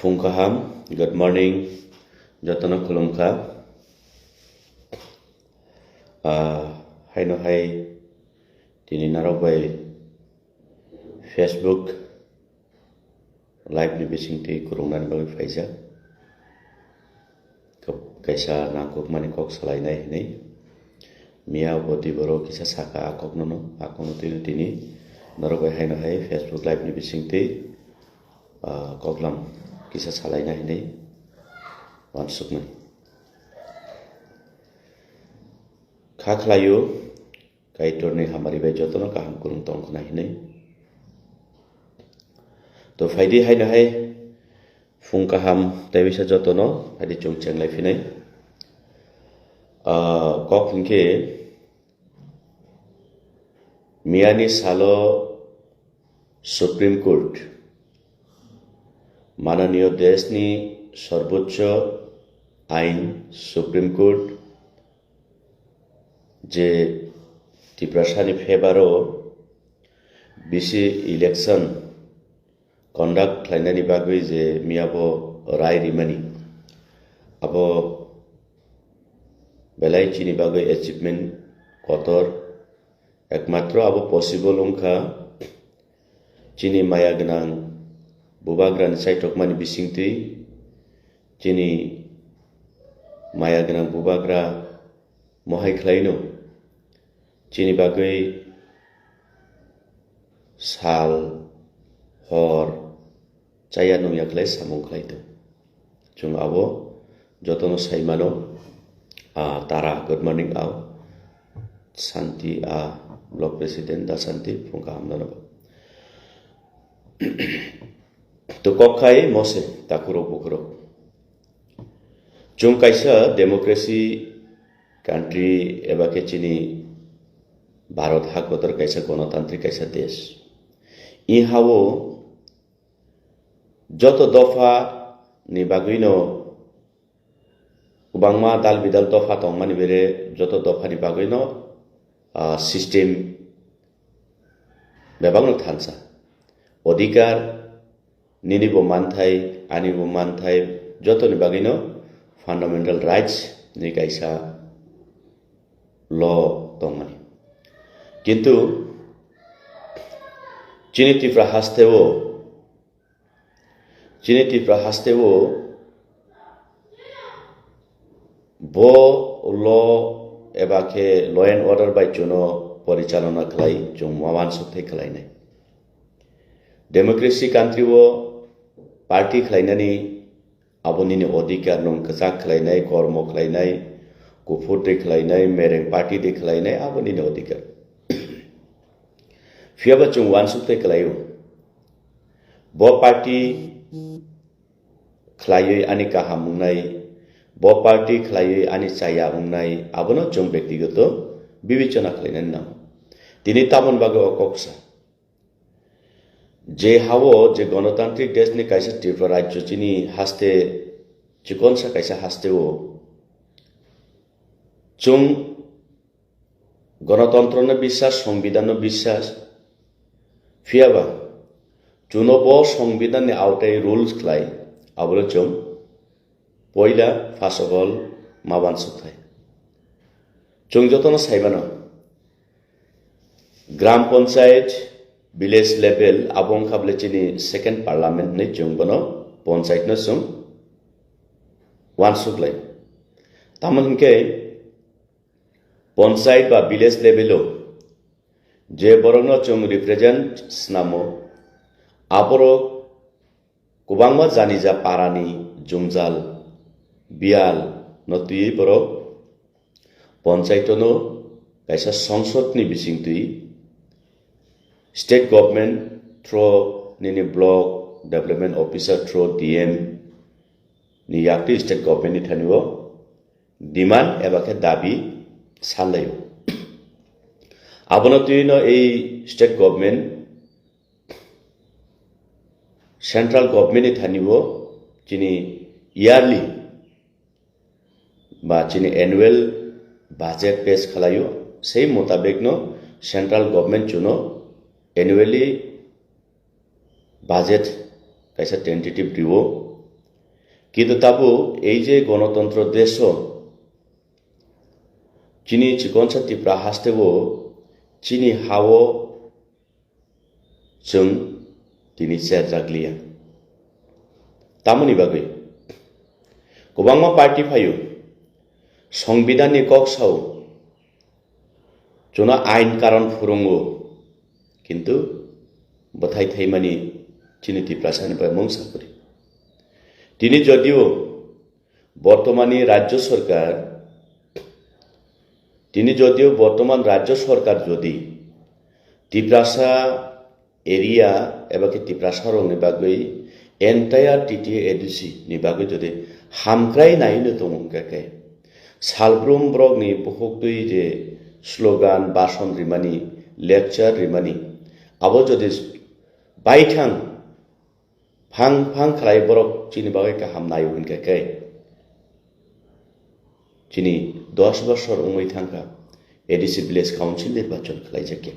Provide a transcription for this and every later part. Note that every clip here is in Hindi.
Fungkaham, good morning, Jotana Kulumka. Hai no hai, tini narok Facebook live ni bising ti kurungan bagi Faiza. Kaisa nangkuk mani kok salai nai ni. Mia bodi boro kisa saka akok nono, akok no tini narok hai no hai Facebook live ni bising ti koklam kisa salai nai ni. Wansuk nai. Kakhlayu kaitor ni hamari bai jotono kaham kurung tong khna hinai to faidi hai na hai fung kaham tebisa jotono adi chung cheng lai finai kok hingke miani salo Supreme Court মাননীয় দেশনি সর্বোচ্চ আইন সুপ্রিম কোর্ট যে টিপ্রাসানি फेबारो बिसि इलेक्शन conduct खालायनायनि बागै जे मियाबो राय रिमानि आबो बेलायचिनि बागै एचिभमेन्ट कतर एकमात्र आबो पसिबल अंखा चिनि माया गोनां बुबाग्रानि साइटकमानि बिसिंथि चिनि माया गोनां बुबाग्रा महाय खालायनो चिनि बागै साल हर चाया नंया खालाय सामं खालायदों जों आबो जतनो साइमानो तारा गुड मर्निं आव शांति ब्लक प्रेसिडेंट दा शांति फुंका हमनो तो कखाय मसे ताकुरो बुकुरो जों कायसा डेमोक्रेसी कान्ट्री एबा केचिनी भारत हाकोतर कैसा गणतांत्रिक कैसा देश इहावो जत दफा नि बागैनो गोबांमा दाल बिदाल दफा दंमानि बेरे जत दफा नि बागैनो सिस्टेम बेबांनो थानसा अधिकार निनिबो मानथाय आनिबो मानथाय जत नि बागैनो फंडामेंटल राइट्स नि कैसा लॉ दंमानि किंतु चिनितिफ्रा हास्तेवो बो लॉ एबा के लॉ एंड ऑर्डर बाय चुनो परिचालना खालाय जों मावान सुथै खालायनाय डेमोक्रेसी कान्ट्री वो पार्टी खालायनानि आबोनिनि अधिकार नं कजाक खालायनाय कर्म खालायनाय गुफुर दे खालायनाय मेरें पार्टी दे खालायनाय आबोनिनि अधिकार फियाबा जों वानसुथै खालायो बो पार्टी खालायै आनि गाहाम मुंनाय बो पार्टी खालायै आनि चाया मुंनाय आबोनो जों व्यक्तिगत बिबिचना खालायनानै नाम दिनै तामन बागो अकक्सा जे हावो जे गणतांत्रिक देशनि कायसा त्रिपुरा राज्य चिनि हास्ते चिकनसा कायसा हास्तेवो जों गणतंत्र বিশ্বাস संविधान বিশ্বাস फियाबा जुनबो संविधान आवताय रुल्स खलाय आबो जों पयला फार्स्ट अफ ऑल माबान सुथाय जों जतन साइबानो ग्राम पंचायत विलेज लेवल आबों खाबलेचिनि सेकेंड पार्लियामेंट ने जों बनो पंचायत न जों वान सुखलाय तामनके पंचायत बा विलेज लेवलो जे बरनो जों रिप्रेजेंट स्नामो आबरो गोबांमा जानिजा पारानि जुंजाल बियाल नतुय बरो पंचायतनो कायसा संसदनि बिसिंतुय स्टेट गवर्नमेंट थ्रो निनि block development officer through DM नि याक्ति स्टेट गवर्नमेंट नि थानिवो डिमांड एबा के दाबी सालायो आबनतुयनो ए स्टेट गवर्नमेंट सेंट्रल गवर्नमेंट नि थानिवो चिनि इयारली बा चिनि एनुअल बजेट पेश खालायो सेम मुताबिक नो सेंट्रल गवर्नमेंट चुनो एनुअली बजेट कैसा टेंटेटिव दिवो কিন্তু তাবো এই যে গণতন্ত্র দেশ চিনি চিকনসা ত্রিপুরা হাসতেবো চিনি হাও जों दिनै जाग्लिया तामुनि बागै गोबांमा पार्टी फायो संविधाननि कक्साव जोंना आइन कारण फुरुंगो किन्तु बथाय थाइमानि चिनि टिप्रासानिफ्राय मुं साकरि दिनै जदिव बर्तमाननि राज्य सरकार जदि टिप्रासा एरिया एबा कि टिप्रासारंनि बागै एन्टायार TTADC नि बागै जदि हामख्राय नायनो दंगाके सालब्रुम ब्रगनि बहुतुइ जे स्लोगान भाषण रिमानि लेक्चार रिमानि आबो जदि बायथां फां फां खालाय बरक चिनि बागै गाहाम नायो होनगाके चिनि 10 बছর उमै थांखा ADC विलेज काउन्सिल निर्वाचन खालायजाके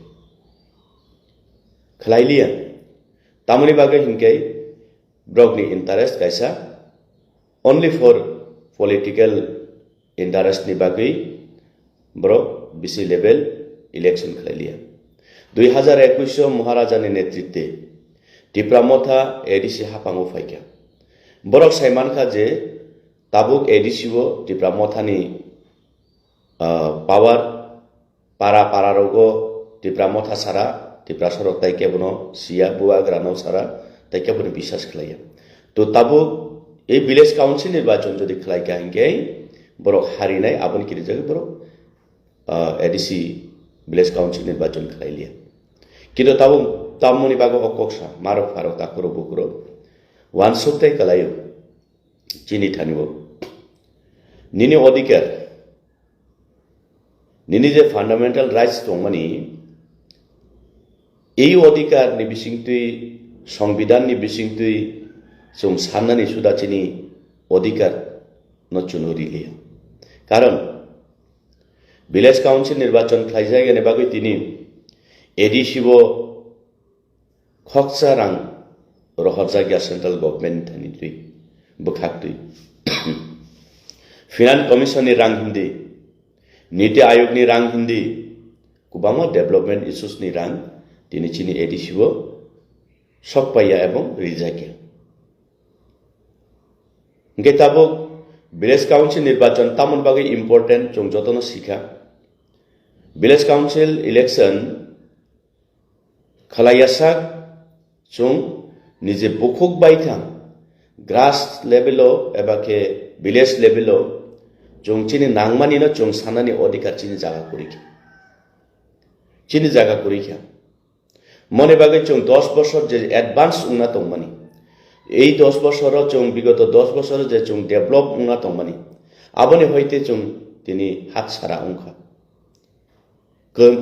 खलाइलिया तामुनि बागै हिंकै ब्रगनि इंटरेस्ट कैसा ओनली फॉर पॉलिटिकल इंटरेस्ट नि बागै ब्रग बीसी लेवल इलेक्शन खलाइलिया 2021 महाराजानि नेतृत्वे टिप्रामथा ADC हापांगो फाइका ब्रग साइमानखा जे ताबुक ADC वो टिप्रामथानि पावर पारा रोगो टिप्रामथा सारा टिप्रासारक ताइके बनो सिया बुआ ग्रानाव सारा ताइके बनो विश्वास खलाया तो ताबो ए विलेज काउन्सिल निर्वाचन जदि खलायका हिंगे बरक हारिनाय आबन किरिजग बरक ADC विलेज काउन्सिल निर्वाचन खलायलिया किन्तु ताबो तामुनि बागो अकक्सा मारो फारो ताकुरो बुकुरो वान सप्ताह खलायो चिनि थानिबो निनि अधिकार निनि जे फान्डामेन्टल राइट्स दंमानि এই অধিকারनि बिसिंतुइ संविधाननि बिसिंतुइ जों साननानै सुदाचिनि अधिकार नचुनरिलिया कारण विलेज काउन्सिल निर्वाचन खालायजायगोन बागै तिनि ADC बो खक्सा रां रहरजागिया सेन्ट्रेल गभर्नमेन्ट थानितुइ बखाक्तुइ फिनान्स कमिशननि रां हिन्दी नीति आयोगनि रां हिन्दी गोबां डेभलपमेन्ट इश्यूसनि रां दिनै चिनि ADC वो सकपाया एवं रिजाकिया इंके ताबो विलेज काउन्सिल निर्वाचन तामुन बागै इम्पोर्टेंट जों जतन सिखा विलेज काउन्सिल इलेक्शन खलायासा जों निजे बुखुक बायथां ग्रास लेवलो एबा के विलेज लेवलो जों चिनि नांगमानिनो जों साननानि अधिकार चिनि जागा करिखा मने बागै जों 10 बছর जे एडभान्स उंना दंमानि এই 10 বছরও जों विगत 10 বছর जे जों डेभलप उंना दंमानि आबनि हयते जों दिनै हात सारा उंखा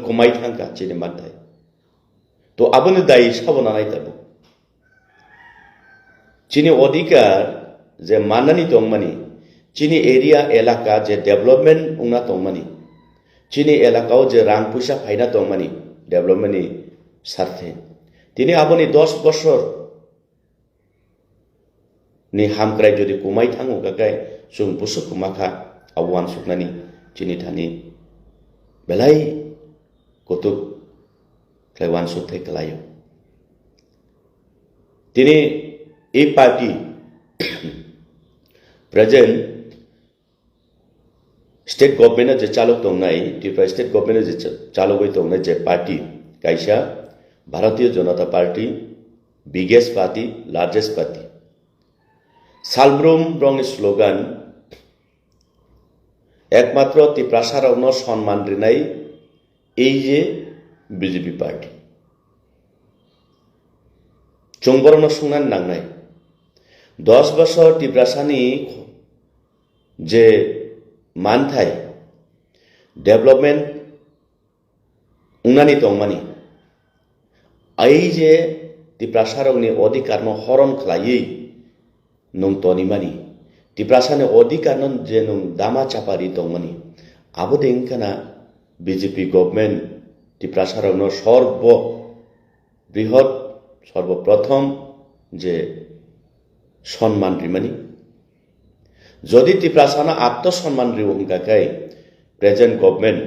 कमाय थांखा चिनि मानथाय तो आबनि दाय साबना नायताबो चिनि अधिकार जे माननानि दंमानि चिनि एरिया एलाका जे डेभलपमेन्ट उंना दंमानि चिनि एलाकाव जे रां पैसा फायना दंमानि डेभलपमेन्टनि सार्थे दिनै आबनि 10 বছর नि हामक्राय जदि कुमाय थाङो गागाय जों बुसु कुमाखा आवान सुकनानि चिनि थानि बेलाय गतुक क्लाइवान सुथै कलायो दिनै ए पार्टी प्रेजेंट स्टेट गभर्नमेंट जे चालक दंनाय त्रिपुरा स्टेट गभर्नमेंट जे चालकै दंनाय जे पार्टी कायसा Bharatiya Janata party biggest party largest party सालब्रुम ब्रंग स्लोगान एकमात्र टिप्रासारावनो सम्मान रिनाय এই যে বিজেপি पार्टी चंबरनो सुंनानै नांनाय 10 বছর टिप्रासानि जे मानथाय डेभलपमेन्ट उंनानि दंमानि आई जे टिप्रासारंनि अधिकारनो हरन खलायै नं तनिमानि टिप्रासानि अधिकारनो जे नं दामा चापारि दंमानि आबो देंखाना बीजेपी गभर्नमेंट टिप्रासारंनो सर्वप्रथम जे सम्मान रिमानि যদি ত্রিপ্রাসানা আত্মসম্মান রিও হংকাকাই প্রেজেন্ট গভর্নমেন্ট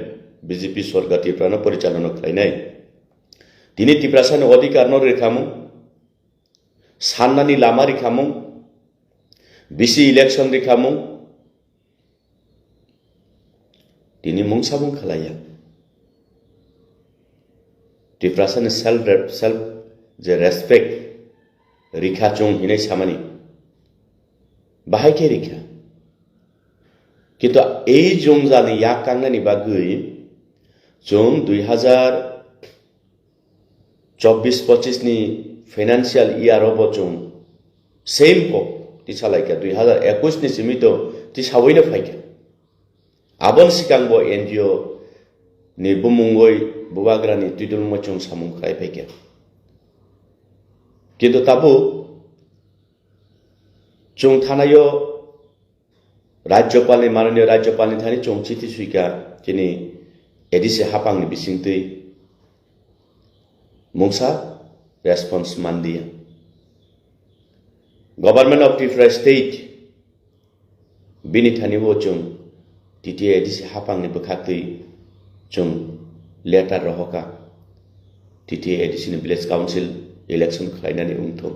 বিজেপি সরকার ত্রিপ্রানো পরিচালনা খাইনাই তিনি ত্রিপ্রাসানি অধিকার ন রেখামু সান্নানি লামা রেখামু বিসি ইলেকশন রেখামু তিনি মুংসাবুং খালাইয়া ত্রিপ্রাসানি সেলফ যে রেসপেক্ট রিখা চং হিনাই সামানি বাহাইকে রিখা কিন্তু এই জংজানি ইয়াক কাংনানি বাগৈ जों 2024-25 नि फाइनान्शियल इयार अब जों सेम को ति सालायका 2021 नि सिमित ति सावैनो फायका आबन सिगांबो एनजिओ नि बुमुंगै बुबाग्रानि तुइदुलमा जों सामुं खाय फायका किन्तु ताबो जों थानायो राज्यपालनि माननीय राज्यपालनि थानि जों चिठि सुइका दिनै एडिसि हापांनि बिसिंतै मुंसा रेस्पॉन्स मान दिया गवर्नमेंट ऑफ त्रिपुरा स्टेट बिनि थानिबो जों टिटि एडिसि हापांनि बखातै जों लेटार रहका TT ADC village council election खालायनानै उंथों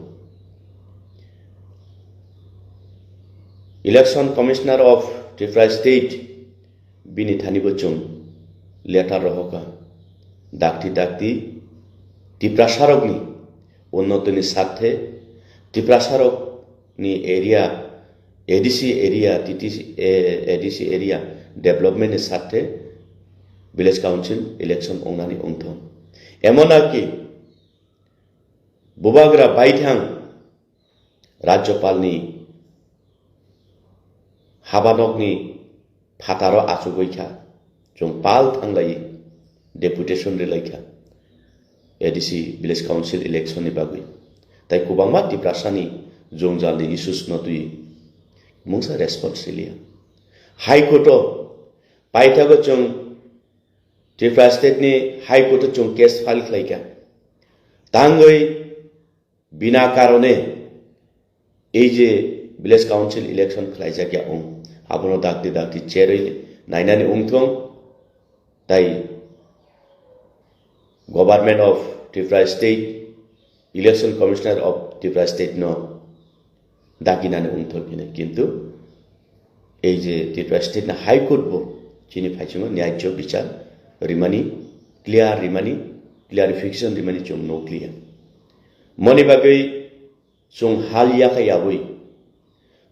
election commissioner of Tripura state बिनि थानिबो जों लेटार रहका दाक्ति टिप्रासारकनि उन्नतिनि साथे टिप्रासारकनि एरिया एडिसि एरिया टिटिसि एडिसि एरिया डेभलपमेंटनि साथे विलेज काउंसिल इलेक्शन अंनानै उंथों एमनाकि बुबाग्रा बायथां राज्यपालनि हाबानकनि फातारो आसुगैखा जों पाल थांलायै डेपुटेशन रिलायखा एडिसि विलेज काउंसिल इलेक्शन नि बागै ताई गोबांमा टिप्रासानि जंजालनि इश्यूज नतुइ मुंसा रेस्पॉन्स रिलिया हाई कोर्ट पाइथागो जों त्रिपुरा स्टेट नि हाई कोर्ट जों केस फाइल खालायखा तांगै बिना कारणे এই যে विलेज काउंसिल इलेक्शन खालायजाकिया उं आबनो दाक्ति चेरै नायनानै उंथों ताई government of Tripura state election commissioner of Tripura state नो दागिनानै उंथों किन्तु এই যে त्रिपुरा स्टेट ना हाई कोर्ट बो चिनि फाइसिङो न्याय्य विचार रिमानि क्लियारिफिकेशन रिमानि जों नो क्लियर मनि बागै जों हालियाखै याबै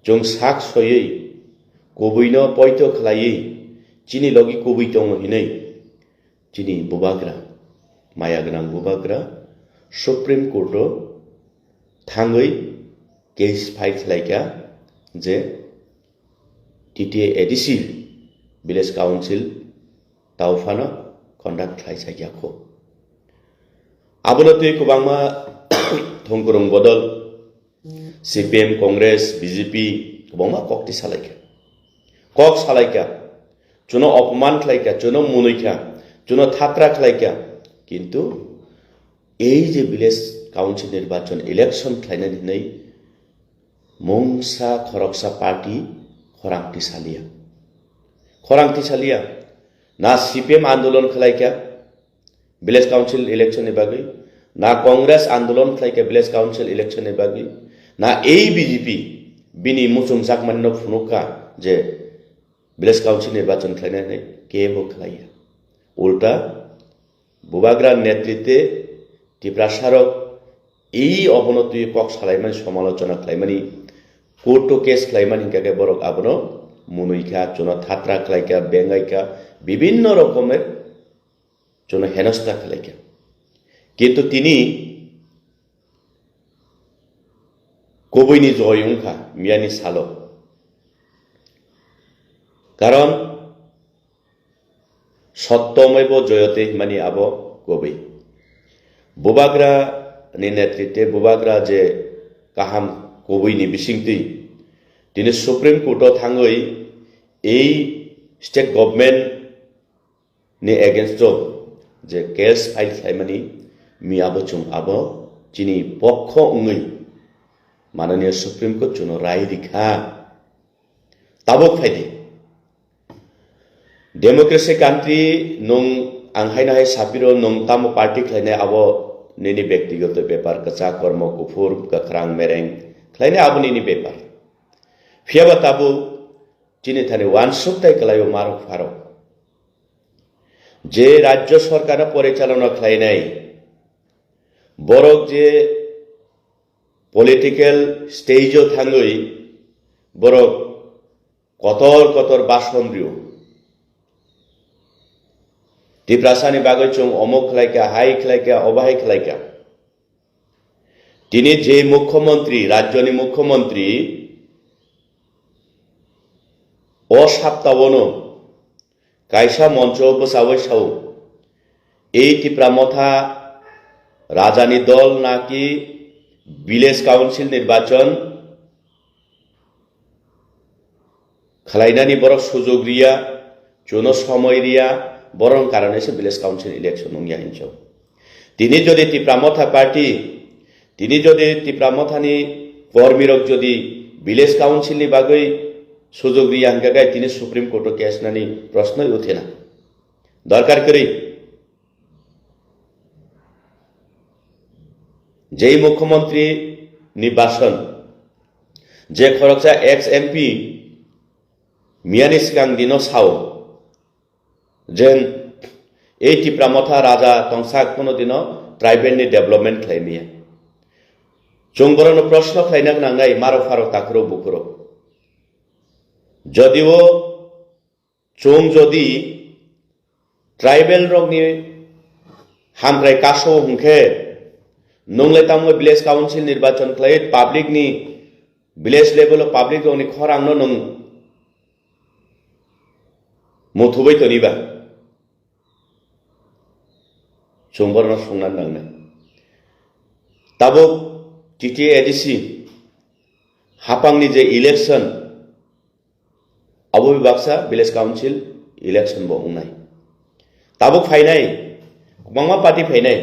जों साक सयै गुबैनो पयथ खालायै चिनि लगी गुबै दङ हिनै चिनि बुबाग्रा माया गोनां बुबाग्रा सुप्रीम कोर्ट थाङै केस फाइल खालायगा जे टिटिए एडिसि विलेज काउंसिल दावफानो कन्डाक्ट खालायजायाखौ आबोनो तुइ गोबांमा थंगरं बदल सीपीएम कांग्रेस बीजेपी गोबांमा कक्ति सालायखा कक सालायखा चुनो अपमान खालायखा चुनो मुनैखा चुनो थात्रा खालायखा किन्तु এই যে विलेज काउंसिल निर्वाचन इलेक्शन खालायनानै मुंसा खरकसा पार्टी खरांथि सालिया ना सीपीएम आंदोलन खालायखा विलेज काउंसिल इलेक्शन नि बागै ना कांग्रेस आंदोलन खालायखा विलेज काउंसिल इलेक्शन नि बागै ना এই बीजेपी बिनि मुसुं जाकमाननो फुनुका जे विलेज काउंसिल निर्वाचन खालायनानै केबो खालाया उल्टा बुबाग्रा नेतृत्वे टिप्रासारक এই অবনতি কক সালাইমান সমালোচনা খালাইমানি কোর্ট কেস খালাইমানি হিংকাকে বরক আবনো মুনৈখা চুন থাত্রা খালাইকা বেঙ্গাইকা বিভিন্ন রকমের চুন হেনস্থা খালাইকা কিন্তু তিনি কবৈনি জয়ংখা মিয়ানি সালো কারণ সত্যমেব জয়তে হিমানি আব কবৈ बुबाग्रा नि नेतृत्वे बुबाग्रा जे काहाम कबैनि बिसिंथि दिनै सुप्रीम कोर्ट थाङै এই स्टेट गभर्नमेंट नि एगेन्स्ट जे केस फाइल खालायमानि मियाबो चुं आबो चिनि पक्ष उङै माननीय सुप्रीम कोर्ट चुनो राय दिखा tabuk faidi democracy country nung anghain hai sapiro nung tam party khlaine abo nini ব্যক্তিগত ব্যাপার kacha kormo kufur kakrang mereng khlaine abo nini ব্যাপার phiaba tabu chini thane one suktai kalayo marok pharo যে রাজ্য সরকার পরিচালনা খাই নাই বরক যে পলিটিক্যাল স্টেজও থাঙ্গই বরক কতর কতর বাসন দিও টিপ্রাসানি বাগৈ চং অমুক খাইকা হাই খাইকা অবাহাই খাইকা তিনি যে মুখ্যমন্ত্রী রাজ্যনি মুখ্যমন্ত্রী অসাপ্তাবনো কাইসা মঞ্চ বসাবই সাও এই টিপ্রামথা রাজানি দল নাকি ভিলেজ কাউন্সিল নির্বাচন খালাইনানি বড় সুযোগ রিয়া চুন সময় রিয়া বরং কারণে সে ভিলেজ কাউন্সিল ইলেকশন নঙ্গিয়া হিংস তিনি যদি টিপ্রামথা পার্টি তিনি যদি টিপ্রামথানি কর্মীরক যদি ভিলেজ কাউন্সিলনি বাগৈ সুযোগ রিয়া হাঙ্গাগায় তিনি সুপ্রিম কোর্ট কেস নানি প্রশ্নই উঠে না দরকার করি যেই মুখ্যমন্ত্রী নির্বাচন যে খরচা এক্স এমপি মিয়ানি সিগাং দিন সাও যেন এই টিপ্রামথা রাজা তংসা কোনো দিন ট্রাইবেলনি ডেভেলপমেন্ট খাইমিয়া চংবরন প্রশ্ন খাইনাক নাঙ্গাই মারো ফারো তাকরো বুকরো যদিও চং যদি ট্রাইবেল রগনি হামরাই কাশো হুঁখে নংলে তামো ভিলেজ কাউন্সিল নির্বাচন খাই পাবলিক नि ভিলেজ লেভেল পাবলিক রগनि খরাং নং মুথুबै তনিবা চংবরন সংনান नांना ताबो टीटी एडीसी हापांगनि जे इलेक्शन अबो बाक्सा ভিলেজ काउंसिल इलेक्शन बो उनाय ताबो फाइनाय मामा पार्टी फाइनाय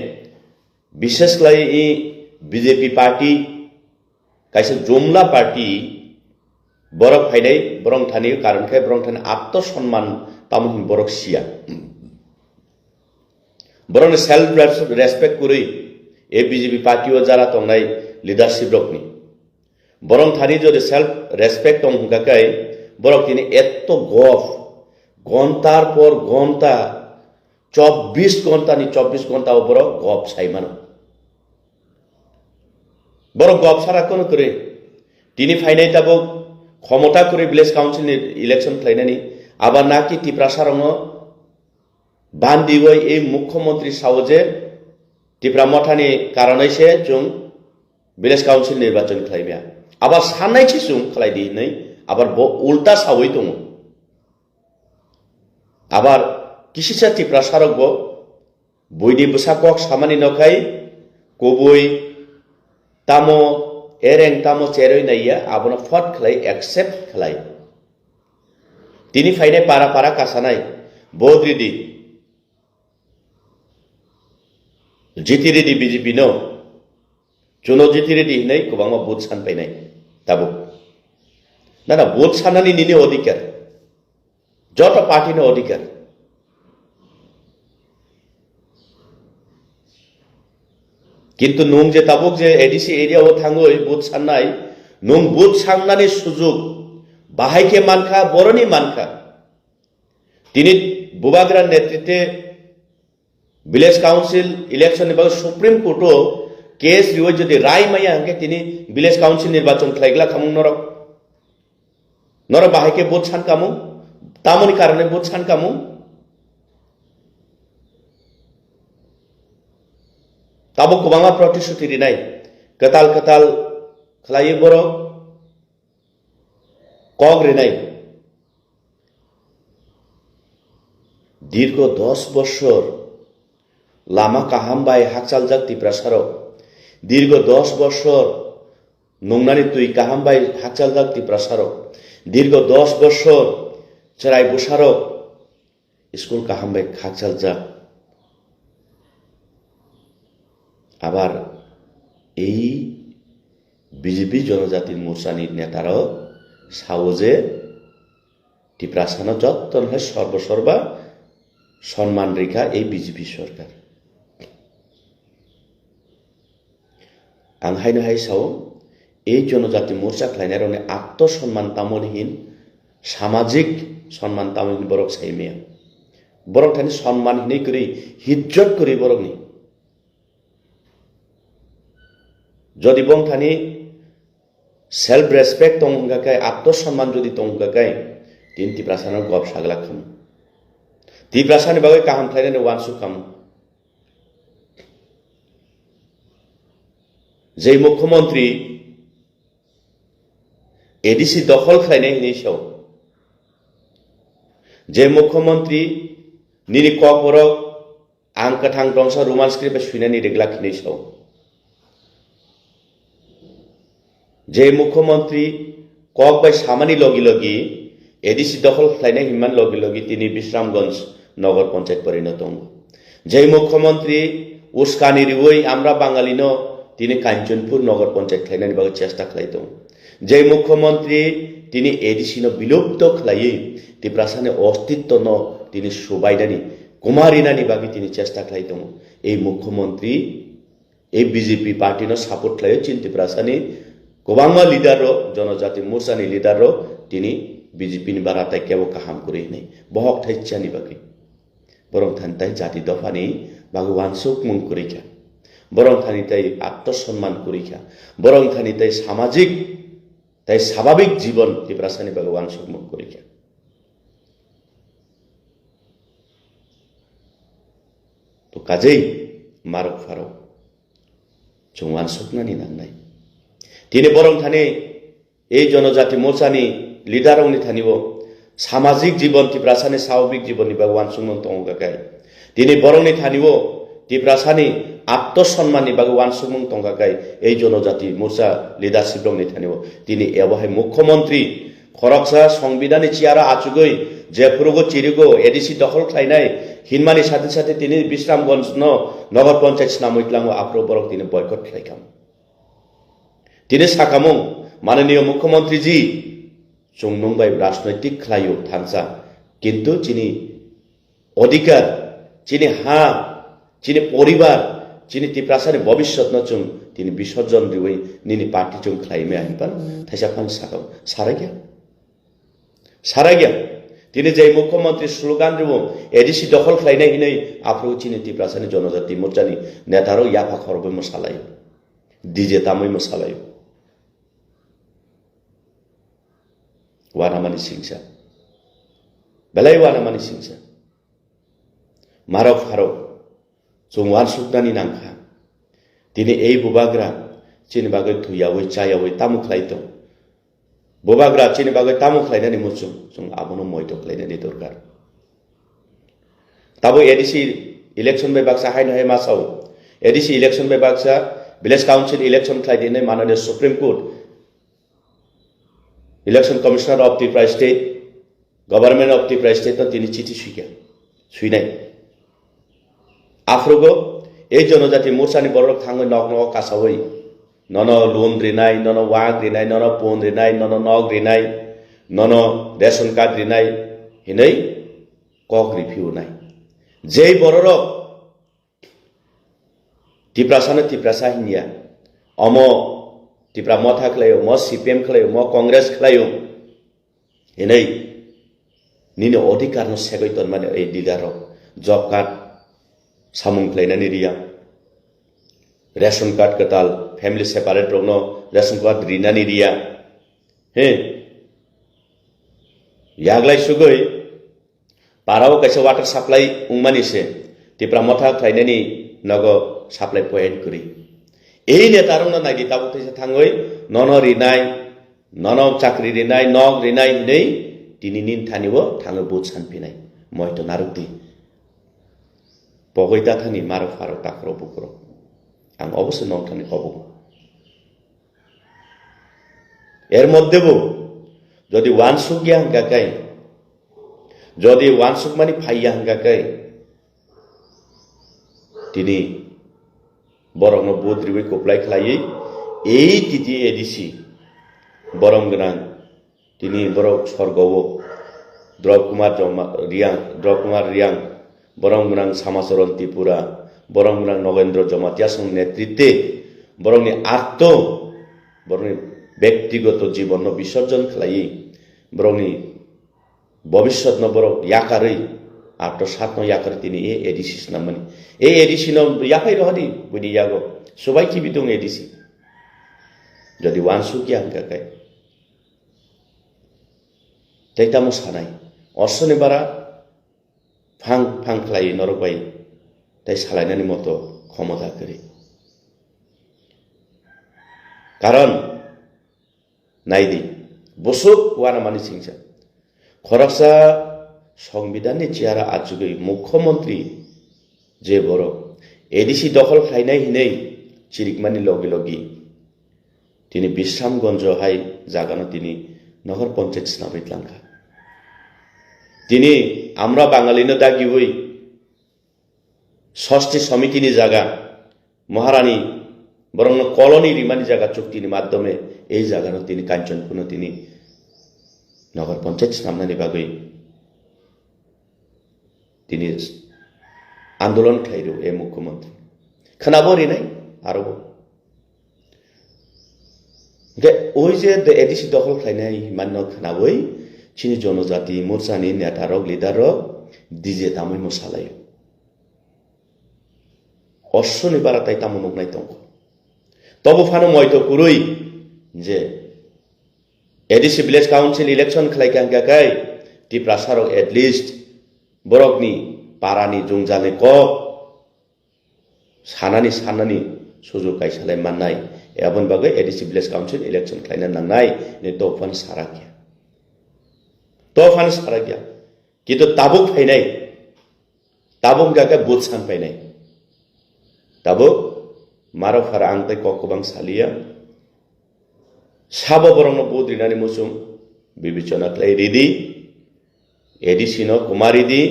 विशेषलाई इ बीजेपी पार्टी काइसे जुमला पार्टी बरक फाइनाय बरं थानि कारण खाय बरं थानि आत्मसम्मान तामुहिन बरक सिया बरं सेल्फ रेस्पेक्ट करै ए बीजेपी पार्टी ओ जारा तंनाय लिडारशिप रकनि बरं थानि जदि सेल्फ रेस्पेक्ट दं हुंगाखाय बरक तिनि एत्त गफ घंटार पर घंटा 24 घंटानि 24 घंटा बरक गप साइमान बरक गप सारा कोन करे तिनि फाइनाय ताबो क्षमता करे ভিলেজ काउंसिल इलेक्शन खालायनानि आबा नाकि टिप्रासारंग बान्दिवै ए मुख्यमंत्री सावजे टिप्रामथानि कारणैसे जों ভিলেজ काउंसिल निर्वाचन खालायबाय आबा साननायथि जों खालायदि नै आबार उल्टा सावै दङ आबार किसिसा टिप्रासारक बो बयनि बसाकक सामानि नखाय कबुय तामो एरें तामो चेरै नाइया आबनो फट खलाय एक्सेप्ट खलाय तिनि फाइनाय पारा पारा कासानाय बोद्रिदि जितिरेदि बीजेपी नो चुनो जितिरेदि नै गोबांमा बुथ सानफायनाय ताबो ना बुथ साननानि निनि अधिकार जत पार्टीनो अधिकार किन्तु नुं जे ताबुक जे एडीसी एरिया ओ थांगै बुथ साननाय नुं बुथ साननानि सुजुग बाहायके मानखा बरनि मानखा तिनि बुबाग्रा नेतृत्वे ভিলেজ काउंसिल इलेक्शन बाग सुप्रीम कोर्टो केस रिवो जदि राय माया हंके तिनि ভিলেজ काउंसिल निर्वाचन खालायग्ला खामुं नर बाहायके बुथ सानकामुं तामनि कारणे बुथ सानकामुं ताबो गोबाङा प्रतिश्रुति दिनाय कताल कताल खालायो बर कग रिनाय दीर्घ 10 বছর लामा काहामबाय हाकचालजाक टिप्रासाराव दीर्घ 10 বছর नंनानि तुई काहामबाय हाकचालजाक टिप्रासाराव दीर्घ 10 বছর चराय बुसाराव स्कुल काहामबाय हाकचालजाक आबार এই বিজেপি জনজাতির মোর্চানি নেতারাও সাওজে ত্রিপ্রাসানো যত্ন হয় সর্বসর্বা সম্মান রেখা এই বিজেপি সরকার आं हायनो हायसाव এই জনজাতি মোর্চা খাইনার অনেক আত্মসম্মান তামনহীন সামাজিক সম্মান তামনহীন বরক সাইমেয়া বরক থানি সম্মানহীনই করি হিজ্জত করি বরকনি যদি বং থানি সেলফ রেসপেক্ট তংগাকাই আত্মসম্মান যদি তংগাকাই তিন ত্রিপ্রাসানোর গপ সাগলা খাম ত্রিপ্রাসানি বাগৈ কাহাম খাইনানি ওয়ানসু খাম যে মুখ্যমন্ত্রী এডিসি দখল খাইনাই হিনি সাও যে মুখ্যমন্ত্রী নিনি কক বরক আং কাথাং দংসা রোমান স্ক্রিপ্ট সুইনানি রেগলা খিনি সাও যে মুখ্যমন্ত্রী কক বাই সামানি লগি লগি এডিসি দখল খাইনাই হিমান লগি লগি তিনি বিশ্রামগঞ্জ নগর পঞ্চায়েত পরিণত যে মুখ্যমন্ত্রী উস্কানি রিওই আমরা বাঙালিনো তিনি কাঞ্চনপুর নগর পঞ্চায়েত খাইনানি বাগে চেষ্টা খাইতো যে মুখ্যমন্ত্রী তিনি এডিসি বিলুপ্ত খাইয়ে ত্রিপ্রাসানে অস্তিত্ব ন তিনি সুবাইনানি কুমারিনানি বাগে তিনি চেষ্টা খাইতো এই মুখ্যমন্ত্রী এই বিজেপি পার্টি ন সাপোর্ট খাইয়ে চিন ত্রিপ্রাসানি গোবাংমা লিডার জনজাতি মোর্চানি লিডার তিনি বিজেপি নি বারাতাই কেব কাহাম করে নেই বহক থাইচানি বাগে বরং থানতাই জাতি দফানি বাগে ওয়ানসুক মুং করিখা বরং থানি তাই আত্মসম্মান করিখা বরং থানি তাই সামাজিক তাই স্বাভাবিক জীবন ত্রিপ্রাসানি বাগে ওয়ানসুক মুং করিখা তো কাজেই মারক ফারক जों ওয়ানসুকনানি নাংনাই তিনি বরং থানি এই জনজাতি মোর্চানি লিডার উনি থানিব সামাজিক জীবন ত্রিপ্রাসানি স্বাভাবিক জীবন বাগে ওয়ানসুকমন তংগাকাই তিনি বরংনি থানিব ত্রিপ্রাসানি আত্মসম্মাননি বাগে ওয়ানসুকমন তংগাকাই এই জনজাতি মোর্চা লিডারশিপ রংনি থানিব তিনি এবাহাই মুখ্যমন্ত্রী খরকসা সংবিধানি চিয়ারা আচুগৈ জেফুরগো চিরিগো এডিসি দখল খাইনাই হিনমানি সাথে সাথে তিনি বিশ্রামগঞ্জ নগর পঞ্চায়েত নামইতলাঙ্গো আপ্র বরক তিনি বয়কট খাইকাম তিনি সাকামং মাননীয় মুখ্যমন্ত্রী জি जों नंबाय राजनैतिक खालायो थांसा किंतु चिनी अधिकार चिनी हा चिनी परिवार चिनी त्रिप्रासानि भविष्यत न जों तिनी विसर्जन दिवै निनि पार्टी जों खालायमे आइपान थाइसा फान साकाम साराग्या तिनी जे मुख्यमंत्री स्लोगान दिवो एडिसि दखल खालायनाय हिनै आफ्रो चिनी त्रिप्रासानि जनजाति मोर्चानि नेतारो याफा खरबै मोसालायो डीजे तामै मोसालायो वानामानि सिंसा बेलाय वानामानि सिंसा मारक फारक जों वानसुकनानि नांखा दिनै এই बुबाग्रा चिनि बागै थुयावै चायावै तामु खालायतो बुबाग्रा चिनि बागै तामु खालायनानि मुचुं जों आबनो मयतो खालायनानि दरकार ताबो एडिसि इलेक्शन बाय बाक्सा हाइन हाय मासाव एडिसि इलेक्शन बाय बाक्सा विलेज काउन्सिल इलेक्शन खालायदिनै माननीय supreme court election commissioner of Tripura state government of Tripura state তিনি চিঠি সুইনাই आफ्रोगो এই জনজাতি মোর্চানি বড় থাঙ্গ নক নক কাসাওই নন লোন রিনাই নন ওয়াগ রিনাই নন পোন রিনাই নন নগ রিনাই নন রেশন কার্ড রিনাই হিनै কক রিভিউ নাই যেই বড় ত্রিপ্রাসানো ত্রিপ্রাসা হিনিয়া অম ত্রিপুরা মথা খালাयो म सीपीएम खालायो म कांग्रेस खालायो हिनै निनो अधिकार न सेगैतन माने ए लिडार जब कार्ड सामुं खालायनानि रिया रेशन कार्ड कताल फैमिली सेपारेट रंनो रेशन कार्ड रिनानि रिया हे याग्लाय सुगै पाराव कैसे वाटर सप्लाई उंमानिसे ত্রিপুরা मथा खालायनानि नगो सप्लाई पॉइंट करी এই নেতারং নাইদি তাবো থাইসা থাঙ্গই নন রিনাই নন চাকরি রিনাই নগ রিনাই নেই তিনি নিন থানিব থাঙ্গ বুট সানপিনাই ময়তো নারুতি পগৈতা থানি মারো ফারো তাকরো বুকরো আং অবশ্য নং থানি কব এর মধ্যেও যদি ওয়ানসুক গিয়া হাঙ্গাকাই যদি ওয়ানসুক মানে ফাইয়া হাঙ্গাকাই তিনি বরং বুদ্রিবি কোপলাই খালাयै এই তিতি এডিসি বরং গোনাं তিনি বরক স্বর্গও দ্রকুমার রিয়াং বরংগ্রাং সামাচরণ ত্রিপুরা বরংগ্রাং নগেন্দ্র জমাতিয়া সং নেতৃত্বে বরংনি বরংনি ব্যক্তিগত জীবন বিসর্জন খালাই বরংনি ভবিষ্যৎ বরং ইয়াকারই সাত ইয়াকার তিনি এডিসি নামনি এই এডিসি ইয়াকাই রহদি বুঝি ইয়াগো সবাই কিবি দং এডিসি যদি ওয়ানসুকি আঙ্কাকাই তাই তামো সানাই অর্শনে বারা ফাং খালাই নরকবাই তাই সালাইনানি মতো ক্ষমতা করে কারণ নাইদি বসুক ওয়ানা মানি সিংসা খরকসা সংবিধাননি চেয়ারা আজুগৈ মুখ্যমন্ত্রী যে বড় এডিসি দখল খাইনাই হিনেই চিরিকমানি লগে লগি তিনি বিশ্রামগঞ্জ হাই জাগানো তিনি নগর পঞ্চায়েত স্নাবিত লাঙ্কা তিনি আমরা বাঙালিনো দাগি হই ষষ্ঠী সমিতিনি জায়গা মহারানী বরং কলোনি রিমানি জায়গা চুক্তির মাধ্যমে এই জায়গানো তিনি কাঞ্চনপুর তিনি নগর পঞ্চায়েত সামনানি বাগৈ তিনি আন্দোলন খাইরো এই মুখ্যমন্ত্রী খানাবরি নাই আরো ওই যে এডিসি দখল খাইনাই মান্য খানাবই চিনি জনজাতি মোর্চানি নেতারক লিডারক ডিজে তামই মশালায় অশ্বনি বারা তাই তামো নগনাই তঙ্ক তবু ফানো ময়তো কুরুই যে এডিসি ভিলেজ কাউন্সিল ইলেকশন খালাইকে আঙ্কাকাই টিপ্রা সারক এটলিস্ট বরকনি পারানি জংজানে ক সানানি সুযোগ কাইসালাই মাননাই এমন বাগে এডিসি ভিলেজ কাউন্সিল ইলেকশন খাইনা নাंनाय ने तोफान सारा गया কিন্তু তাবুক ফাইনাই তাবুক গাকে বুথ सान फाइनाय তাবুক मारो फारा आंताय ककबां सालिया साबो बरंनो बुद्रिनानि मुसुम बिबिचना क्लाय रिदि एडिसिनो कुमारिदि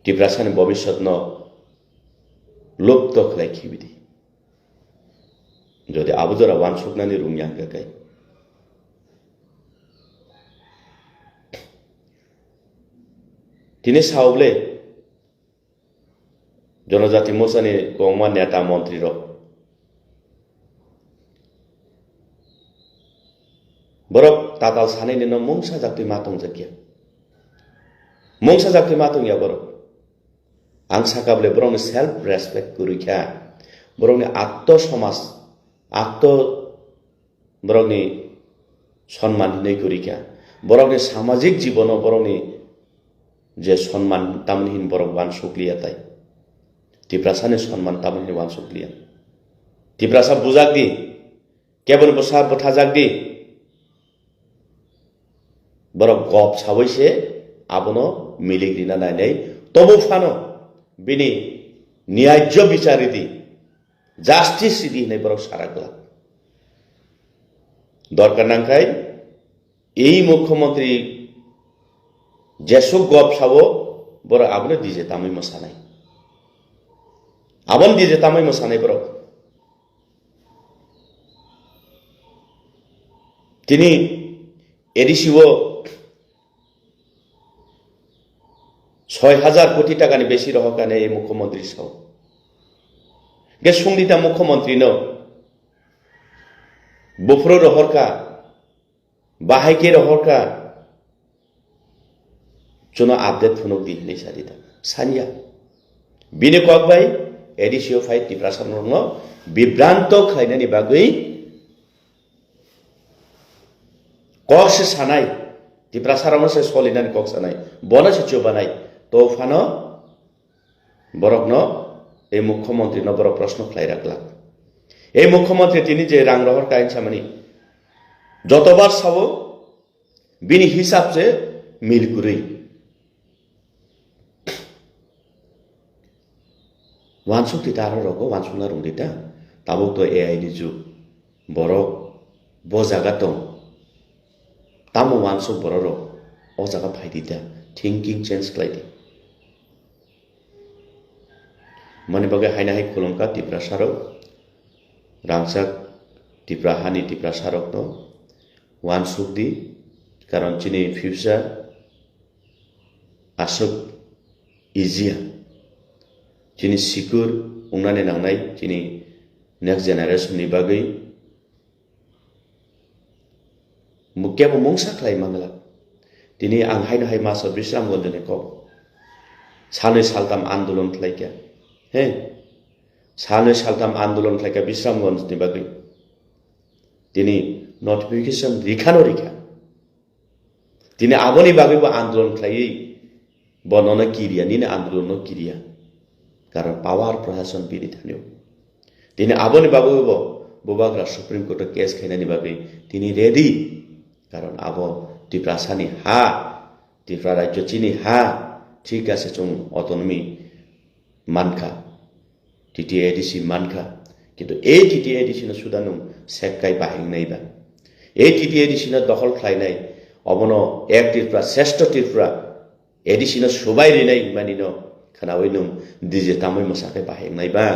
टिप्रासानि भविष्यतनो लुप्त खालाय खिबिदि যদি আবুজরা ওয়ান সুকনানি রুমিয়াং গাকাই তিনি সাউলে জনজাতি মোর্চানি গমা নেতা মন্ত্রী বরক তাতাল সানি নিন মংসা জাতি মাতং জাকিয়া মংসা জাতি মাতং ইয়া বরক आं साकाबले बरंनि सेल्फ रेसपेक्ट करुख्या बरंनि आत्म समाज आत्म बरंनि सम्मान हिनै करुख्या बरंनि सामाजिक जीवन बरंनि जे सम्मान तामनिहिन बरं वान सुक्लिया ताई टिप्रासानि सम्मान तामनिहिन वान सुक्लिया टिप्रासा बुजाक दि केबन बसा बथाजाक दि बरं गप सावैसे आबनो मिलिग्रिना नायनाय तबु फानो बिनि न्याय्य বিচারিদি জাস্টিস সিদি নাই বড় সারাগলা দরকার নাংখাই এই মুখ্যমন্ত্রী যেসব গপ সাবো বড় আবনে দিজে তামাই মশানাই আবন দিজে তামাই মশানাই বড় তিনি এডিসিও ৬,০০০ কোটি টাকানি বেশি রহকানে এই মুখ্যমন্ত্রী সাও গে সংগীতা মুখ্যমন্ত্রী ন বুফ্রো রহরকা বাহাইকে রহরকা চুনো আপডেট ফুনক দি হিনে সারিতা সানিয়া বিনে কক ভাই এডিসিও ফাই টিপ্রাসান ন বিভ্রান্ত খাইনানি বাগৈ ককসে সানাই টিপ্রাসারানো সে সলিনানি কক সানাই বনসে চুবানাই তো ফানো বরক ন এই মুখ্যমন্ত্রী ন বড় প্রশ্ন ফ্লাই রাখলাম এই মুখ্যমন্ত্রী তিনি যে রাং রহর কাইন সামানি যতবার সাব বিনি হিসাব যে মিল কুরই ওয়ানসুক তার রগো ওয়ানসুনা রুংদিতা তাবুক তো এআই नि যুগ বরক ব জায়গা দं তামো ওয়ানসুক বড় ও জায়গা ফাইদিতা थिंकिंग चेंज खालायदि माने बागै हायना हाय खुलुमका टिप्रा सारक रांसाक टिप्रा हानि टिप्रा सारक न वानसुक दि karon chini future asok easier chini secure ungnani nangnai chini next generation ni bagai mukyabo mungsa khlai mangla tini ang haino hai masa bisram gondene ko sanoi saltam andolon khlaikya he sanoi saltam andolon khlaikya bisram gond ni bagai tini notification rikhano rikha tini aboni bagai bo andolon khlai bonona kiriya nini andolon no kiriya karon power prahasan biri thanyo tini aboni bagai bo bobagra supreme court case khainani bagai tini ready karon abo tiprasani ha tipra rajyo chini ha ঠিক আছে chung autonomy mankha TTADC mankha কিন্তু এই TTADC na sudanum sekkai bahing nai ba এই TTADC na দখল খাই নাই অবনো এক টিরপ্রা শ্রেষ্ঠ টিরপ্রা এডিসি na সবাই Rinnai মানিনো খানাওইনুম দিজে তামই মসাকে bahing nai ba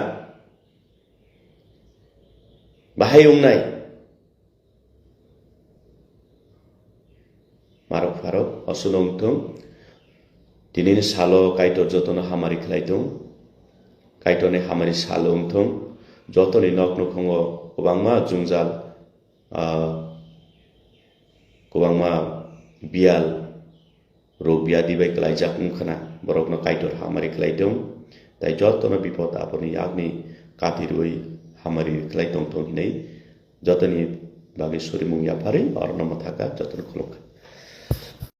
bahayung nai marok farok osunong tung Tini salo kaito jotono hamari khlaidong kaitone hamari salong thong jotoni nok nokhongo kobangma jungjal kobangma bial robia dibai klaijak umkhana borokno kaitor hamari khlaidong tai jotono bipod aponi yagni katiroi hamari khlaidong thong hinai jotoni bagi suri mung yapare orno mathaka jotono kholok